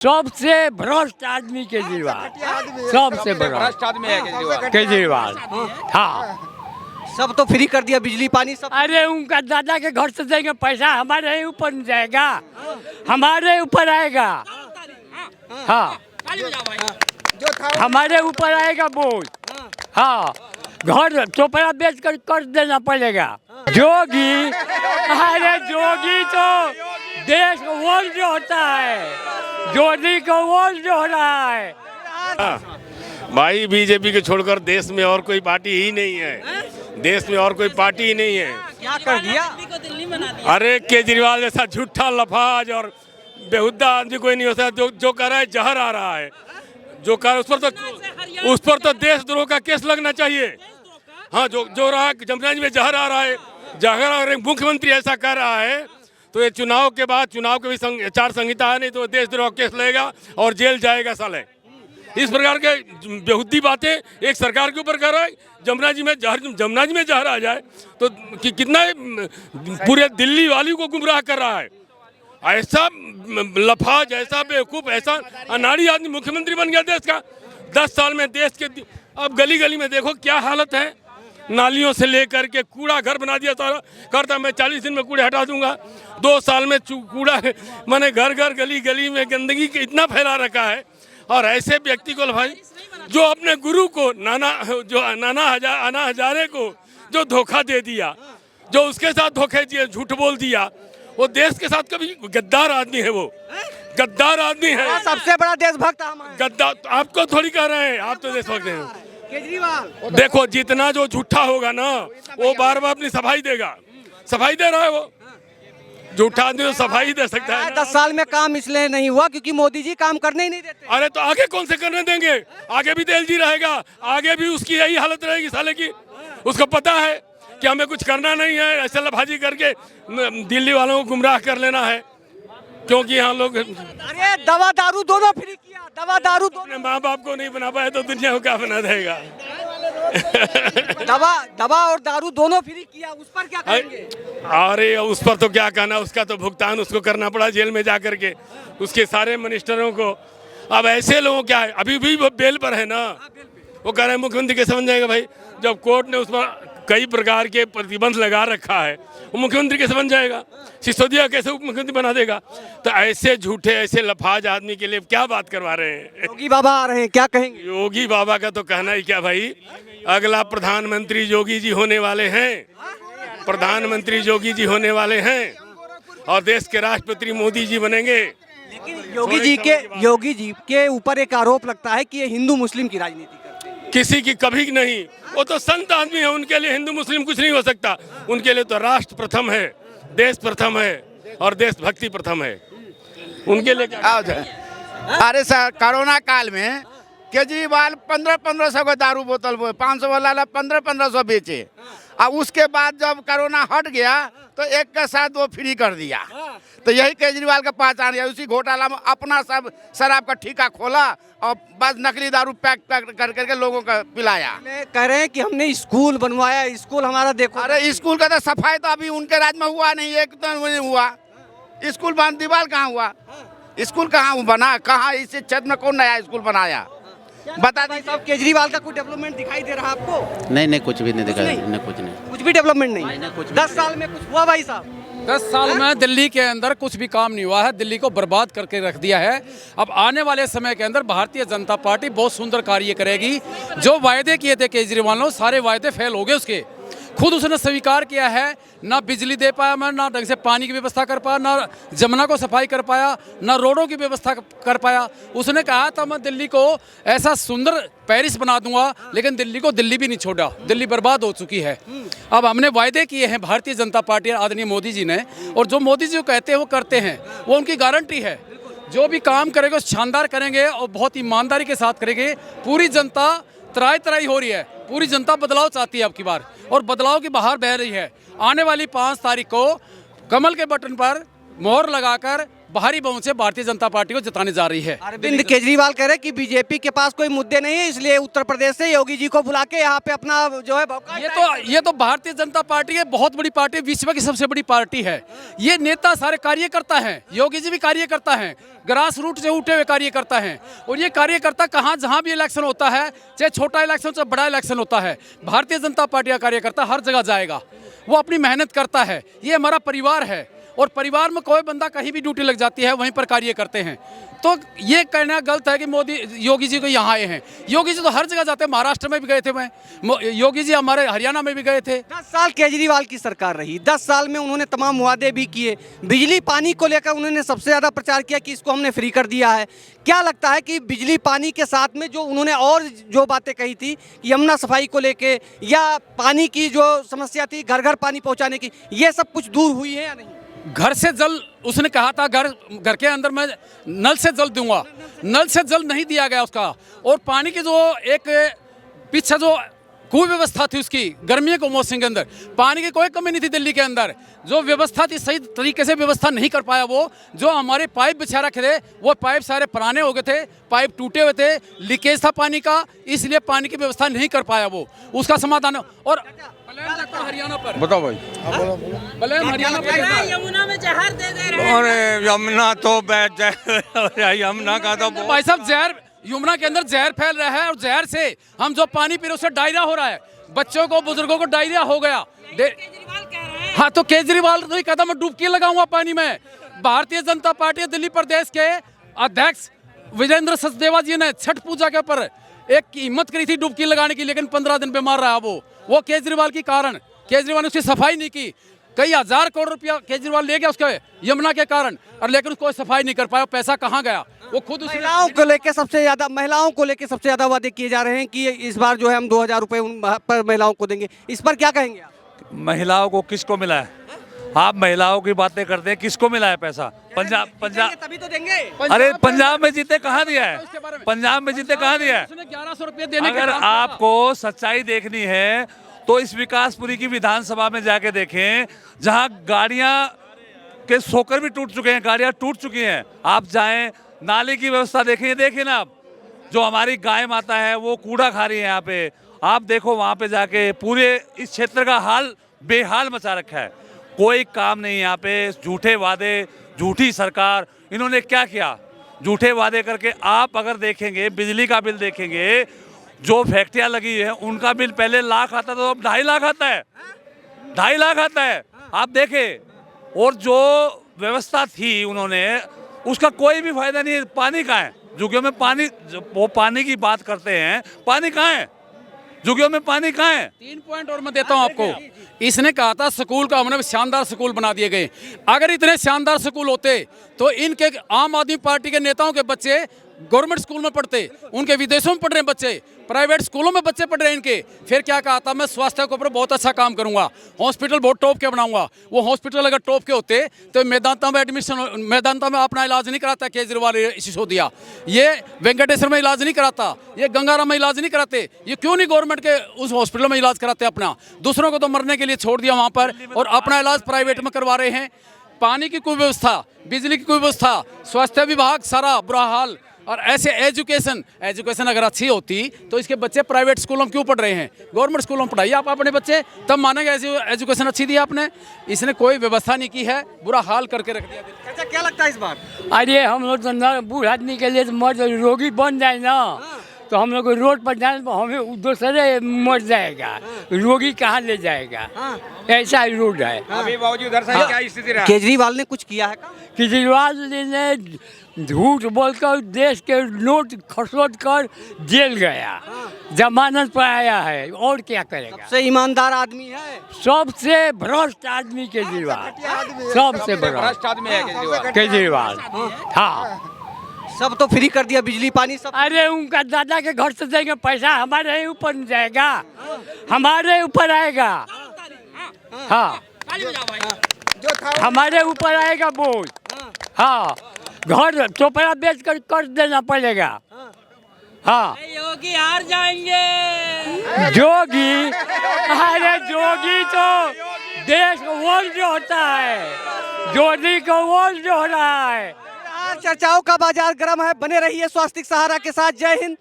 सबसे भ्रष्ट आदमी केजरीवाल, सबसे भ्रष्ट आदमी है केजरीवाल। हाँ, सब तो फ्री कर दिया, बिजली पानी सब। अरे उनका दादा के घर से देंगे पैसा, हमारे ऊपर नहीं जाएगा, हमारे ऊपर आएगा। हाँ, हमारे ऊपर आएगा बोझ। हाँ, घर चोपड़ा बेच कर देना पड़ेगा। जोगी, अरे जोगी तो देश को वोट जो होता है, जोगी को वोट जो हो रहा है। भाई बीजेपी को छोड़कर देश में और कोई पार्टी ही नहीं है, देश में और कोई पार्टी ही नहीं है। क्या कर दिया? अरे केजरीवाल जैसा झूठा लफाज और बेहुदा आदमी कोई नहीं हो सकता। जो कर रहा है जहर आ रहा है, जो कर उस पर तो देशद्रोह का केस लगना चाहिए। हाँ, जो रहा जमुना जी में जहर आ रहा है, जहर और मुख्यमंत्री ऐसा कर रहा है तो ये चुनाव के बाद, चुनाव के भी आचार संहिता है, नहीं तो देशद्रोह केस लेगा और जेल जाएगा साले। इस प्रकार के बेहुदी बातें एक सरकार के ऊपर कर रहा है। जमुना जी में जहर आ जाए तो कितना पूरे दिल्ली वाली को गुमराह कर रहा है। ऐसा लफाज, ऐसा बेवकूफ, ऐसा अनाड़ी आदमी मुख्यमंत्री बन गया देश का। 10 साल में देश के अब गली गली में देखो क्या हालत है। नालियों से लेकर के कूड़ा घर बना दिया सारा। करता मैं 40 दिन में कूड़े हटा दूंगा। 2 साल में कूड़ा मैंने घर घर गली गली में गंदगी इतना फैला रखा है। और ऐसे व्यक्ति को भाई जो अपने गुरु को अन्ना हजारे को जो धोखा दे दिया, जो उसके साथ धोखे दिए, झूठ बोल दिया, वो देश के साथ कभी गद्दार आदमी है। वो गद्दार आदमी है, सबसे बड़ा देशभक्त गद्दार। आपको थोड़ी कह रहे हैं, आप तो देशभक्त हैं। केजरीवाल देखो जितना जो झूठा होगा ना, वो बार बार अपनी सफाई देगा। सफाई दे रहा है वो झूठा आदमी, तो सफाई दे सकता है। 10 साल में काम इसलिए नहीं हुआ क्योंकि मोदी जी काम करने ही नहीं देते। अरे तो आगे कौन से करने देंगे? आगे भी तेल जी रहेगा, आगे भी उसकी यही हालत रहेगी साले की। उसको पता है कि हमें कुछ करना नहीं है, ऐसे लफाजी करके दिल्ली वालों को गुमराह कर लेना है, क्योंकि यहाँ लोग। अरे दवा दारू दोनों फ्री किया, दवा दारू अपने माँ बाप को नहीं बना पाए तो दुनिया को क्या बना देगा? दवा और दारू दोनों फ्री किया, उस पर क्या कहेंगे? अरे उस पर तो क्या कहना, उसका तो भुगतान उसको करना पड़ा जेल में जाकर के, उसके सारे मिनिस्टरों को। अब ऐसे लोगों क्या है, अभी भी वो बेल पर है ना, वो कह रहे हैं मुख्यमंत्री कैसे बन जाएगा भाई? जब कोर्ट ने उस पर कई प्रकार के प्रतिबंध लगा रखा है, वो मुख्यमंत्री कैसे बन जाएगा? सिसोदिया कैसे उप मुख्यमंत्री बना देगा? तो ऐसे झूठे, ऐसे लफाज आदमी के लिए क्या बात करवा रहे हैं? योगी बाबा आ रहे हैं, क्या कहेंगे? योगी बाबा का तो कहना ही क्या भाई, अगला प्रधानमंत्री योगी जी होने वाले हैं। प्रधानमंत्री योगी जी होने वाले हैं और देश के राष्ट्रपति मोदी जी बनेंगे। लेकिन योगी जी के ऊपर एक आरोप लगता है कि ये हिंदू मुस्लिम की राजनीति करते हैं। किसी की कभी नहीं, वो तो संत आदमी है, उनके लिए हिंदू मुस्लिम कुछ नहीं हो सकता। उनके लिए तो राष्ट्र प्रथम है, देश प्रथम है और देशभक्ति प्रथम है। उनके लिए क्या? अरे सर, कोरोना काल में केजरीवाल 1500 का दारू बोतल 500 वाला 1500 बेचे। अब उसके बाद जब कोरोना हट गया तो एक के साथ वो फ्री कर दिया। तो यही केजरीवाल का पहचान है। उसी घोटाला में अपना सब शराब का ठेका खोला और बस नकली दारू पैक कर करके लोगों को पिलाया। कह रहे हैं कि हमने स्कूल बनवाया, स्कूल हमारा देखो। अरे स्कूल का तो सफाई तो अभी उनके राज में हुआ नहीं, एक तो नहीं हुआ। स्कूल बन, दीवार कहाँ हुआ? स्कूल कहाँ बना? कहाँ इस क्षेत्र में कौन नया स्कूल बनाया? बता दीजिए। साहब, केजरीवाल का कोई डेवलपमेंट दिखाई दे रहा आपको? नहीं, कुछ भी नहीं दिखा, नहीं कुछ नहीं, कुछ भी डेवलपमेंट नहीं। 10 साल में कुछ हुआ भाई साहब? 10 साल में दिल्ली के अंदर कुछ भी काम नहीं हुआ है। दिल्ली को बर्बाद करके रख दिया है। अब आने वाले समय के अंदर भारतीय जनता पार्टी बहुत सुंदर कार्य करेगी। जो वायदे किए थे केजरीवाल ने, सारे वायदे फेल हो गए उसके। खुद उसने स्वीकार किया है, ना बिजली दे पाया मैं, ना ढंग से पानी की व्यवस्था कर पाया, ना जमुना को सफाई कर पाया, ना रोडों की व्यवस्था कर पाया। उसने कहा था मैं दिल्ली को ऐसा सुंदर पेरिस बना दूंगा, लेकिन दिल्ली को दिल्ली भी नहीं छोड़ा। दिल्ली बर्बाद हो चुकी है। अब हमने वायदे किए हैं भारतीय जनता पार्टी आदरणीय मोदी जी ने, और जो मोदी जी कहते हैं वो करते हैं, वो उनकी गारंटी है। जो भी काम करेंगे वो शानदार करेंगे और बहुत ईमानदारी के साथ करेंगे। पूरी जनता तराई हो रही है, पूरी जनता बदलाव चाहती है अब की बार, और बदलाव की बहार बह रही है। आने वाली 5 तारीख को कमल के बटन पर मोहर लगाकर भारी बहुमत से भारतीय जनता पार्टी को जिताने जा रही है। अरविंद केजरीवाल कह रहे हैं कि बीजेपी के पास कोई मुद्दे नहीं है, इसलिए उत्तर प्रदेश से योगी जी को बुला के यहाँ पे अपना जो है ये तो भारतीय जनता पार्टी है, बहुत बड़ी पार्टी, विश्व की सबसे बड़ी पार्टी है। ये नेता सारे कार्यकर्ता हैं, योगी जी भी कार्यकर्ता हैं, ग्रास रूट से उठे हुए कार्यकर्ता हैं। और ये कार्यकर्ता कहाँ जहाँ भी इलेक्शन होता है, चाहे छोटा इलेक्शन चाहे बड़ा इलेक्शन होता है, भारतीय जनता पार्टी का कार्यकर्ता हर जगह जाएगा, वो अपनी मेहनत करता है। ये हमारा परिवार है और परिवार में कोई बंदा कहीं भी ड्यूटी लग जाती है, वहीं पर कार्य करते हैं। तो ये कहना गलत है कि योगी जी को यहाँ आए हैं। योगी जी तो हर जगह जाते हैं, महाराष्ट्र में भी गए थे, योगी जी हमारे हरियाणा में भी गए थे। 10 साल केजरीवाल की सरकार रही, 10 साल में उन्होंने तमाम वादे भी किए। बिजली पानी को लेकर उन्होंने सबसे ज़्यादा प्रचार किया कि इसको हमने फ्री कर दिया है। क्या लगता है कि बिजली पानी के साथ में जो उन्होंने और जो बातें कही थी, यमुना सफाई को लेके या पानी की जो समस्या थी, घर घर पानी पहुँचाने की, ये सब कुछ दूर हुई है या नहीं? घर से जल उसने कहा था, घर के अंदर मैं नल से जल दूंगा, नल से जल नहीं दिया गया उसका। और पानी की जो एक पीछे जो कुव्यवस्था थी उसकी, गर्मियों के मौसम के अंदर पानी की कोई कमी नहीं थी। दिल्ली के अंदर जो व्यवस्था थी सही तरीके से व्यवस्था नहीं कर पाया। वो जो हमारे पाइप बिछा रखे थे, वो पाइप सारे पुराने हो गए थे, पाइप टूटे हुए थे, लीकेज था पानी का, इसलिए पानी की व्यवस्था नहीं कर पाया वो। उसका समाधान और हरियाणा पर बताओ भाई, हरियाणा पर यमुना में जहर दे दे रहे हैं। अरे यमुना तो बैठ जाए, यमुना का तो भाई साहब जहर, यमुना के अंदर जहर फैल रहा है और जहर से हम जो पानी पी रहे उससे डायरिया हो रहा है, बच्चों को बुजुर्गों को डायरिया हो गया। केजरीवाल कह रहे हैं। हाँ तो केजरीवाल तो कहता मैं डुबकी लगाऊंगा पानी में। भारतीय जनता पार्टी दिल्ली प्रदेश के अध्यक्ष विजेंद्र सचदेवा जी ने छठ पूजा के ऊपर एक हिम्मत करी थी डुबकी लगाने की, लेकिन 15 दिन बीमार रहा वो केजरीवाल के कारण। केजरीवाल ने उसकी सफाई नहीं की, कई हजार करोड़ रुपया केजरीवाल ले गया उसके यमुना के कारण, और लेकिन उसको सफाई नहीं कर पाया। पैसा कहाँ गया वो खुद महिलाओं को लेकर सबसे ज्यादा वादे किए जा रहे हैं कि इस बार जो है हम 2000 रुपए पर महिलाओं को देंगे। इस पर क्या कहेंगे आप? महिलाओं को किसको मिला है? आप महिलाओं की बातें करते हैं, किसको मिला है पैसा? पंजाब तभी तो देंगे। अरे पंजाब में जीते कहाँ दिया है? पंजाब में जीते कहाँ दिया है? 1100 रुपये देने। अगर आपको सच्चाई देखनी है तो इस विकासपुरी की विधानसभा में जाके देखें, जहां गाड़ियां के सोकर भी टूट चुके हैं, गाड़ियां टूट चुकी हैं। आप जाएं, नाले की व्यवस्था देखें, देखिए ना आप, जो हमारी गाय माता है वो कूड़ा खा रही है यहाँ पे। आप देखो वहाँ पे जाके, पूरे इस क्षेत्र का हाल बेहाल मचा रखा है। कोई काम नहीं यहाँ पे, झूठे वादे, झूठी सरकार। इन्होंने क्या किया? झूठे वादे करके आप अगर देखेंगे, बिजली का बिल देखेंगे, जो फैक्ट्रियाँ लगी है उनका बिल पहले लाख आता था, तो अब 2.5 लाख आता है, 2.5 लाख आता है। आप देखें, और जो व्यवस्था थी उन्होंने, उसका कोई भी फायदा नहीं है। पानी कहाँ है? झुग्गियों में पानी, वो पानी की बात करते हैं, पानी कहाँ है? झुग्गियों में पानी कहाँ है? 3 पॉइंट और मैं देता हूँ आपको। इसने कहा था स्कूल का हमने शानदार स्कूल बना दिए गए। अगर इतने शानदार स्कूल होते तो इनके आम आदमी पार्टी के नेताओं के बच्चे गवर्नमेंट स्कूल में पढ़ते, उनके विदेशों में पढ़ रहे बच्चे, प्राइवेट स्कूलों में बच्चे पढ़ रहे हैं इनके। फिर क्या कहा था, मैं स्वास्थ्य के ऊपर बहुत अच्छा काम करूंगा, हॉस्पिटल बहुत टॉप के बनाऊंगा। वो हॉस्पिटल अगर टॉप के होते तो मेदांता में मेदांता में अपना इलाज नहीं कराता केजरीवाल सिसोदिया, ये वेंकटेश्वर में इलाज नहीं कराता, ये गंगाराम में इलाज नहीं कराते। ये क्यों नहीं गवर्नमेंट के उस हॉस्पिटल में इलाज कराते अपना? दूसरों को तो मरने के लिए छोड़ दिया वहाँ पर, और अपना इलाज प्राइवेट में करवा रहे हैं। पानी की कोई व्यवस्था, बिजली की कोई व्यवस्था, स्वास्थ्य विभाग सारा बुरा हाल। और ऐसे एजुकेशन अगर अच्छी होती तो इसके बच्चे प्राइवेट स्कूलों में क्यों पढ़ रहे हैं? गवर्नमेंट स्कूलों में पढ़ाइए आप अपने बच्चे, तब मानेंगे एजुकेशन अच्छी दी आपने। इसने कोई व्यवस्था नहीं की है, बुरा हाल करके रख दिया। अच्छा, क्या लगता है इस बार? अरे हम लोग तो बूढ़ा आदमी के लिए तो मर रोगी बन जाए ना, तो हम लोग रोड पर जाए तो हमें दूसरे मर जाएगा, रोगी कहाँ ले जाएगा? ऐसा रोड है। अभी बाबूजी उधर से क्या स्थिति रहा? केजरीवाल ने कुछ किया है? केजरीवाल ने झूठ बोलकर देश के नोट खसोट कर जेल गया, जमानत पर आया है, और क्या करेगा? सबसे ईमानदार आदमी है, सबसे भ्रष्ट आदमी केजरीवाल, सबसे भ्रष्ट आदमी है केजरीवाल। हाँ, सब तो फ्री कर दिया, बिजली पानी सब। अरे उनका दादा के घर से देंगे पैसा, हमारे ऊपर नहीं जाएगा, हमारे ऊपर आएगा। हाँ, हमारे ऊपर आएगा बोझ। हाँ, घर चोपड़ा बेच कर कर्ज देना पड़ेगा। हाँ, योगी हार जाएंगे। जोगी, अरे जोगी तो देश को वंश होता है। जोड़ी को वोट जो हो रहा है। चर्चाओं का बाजार गर्म है, बने रहिए स्वास्तिक सहारा के साथ। जय हिंद,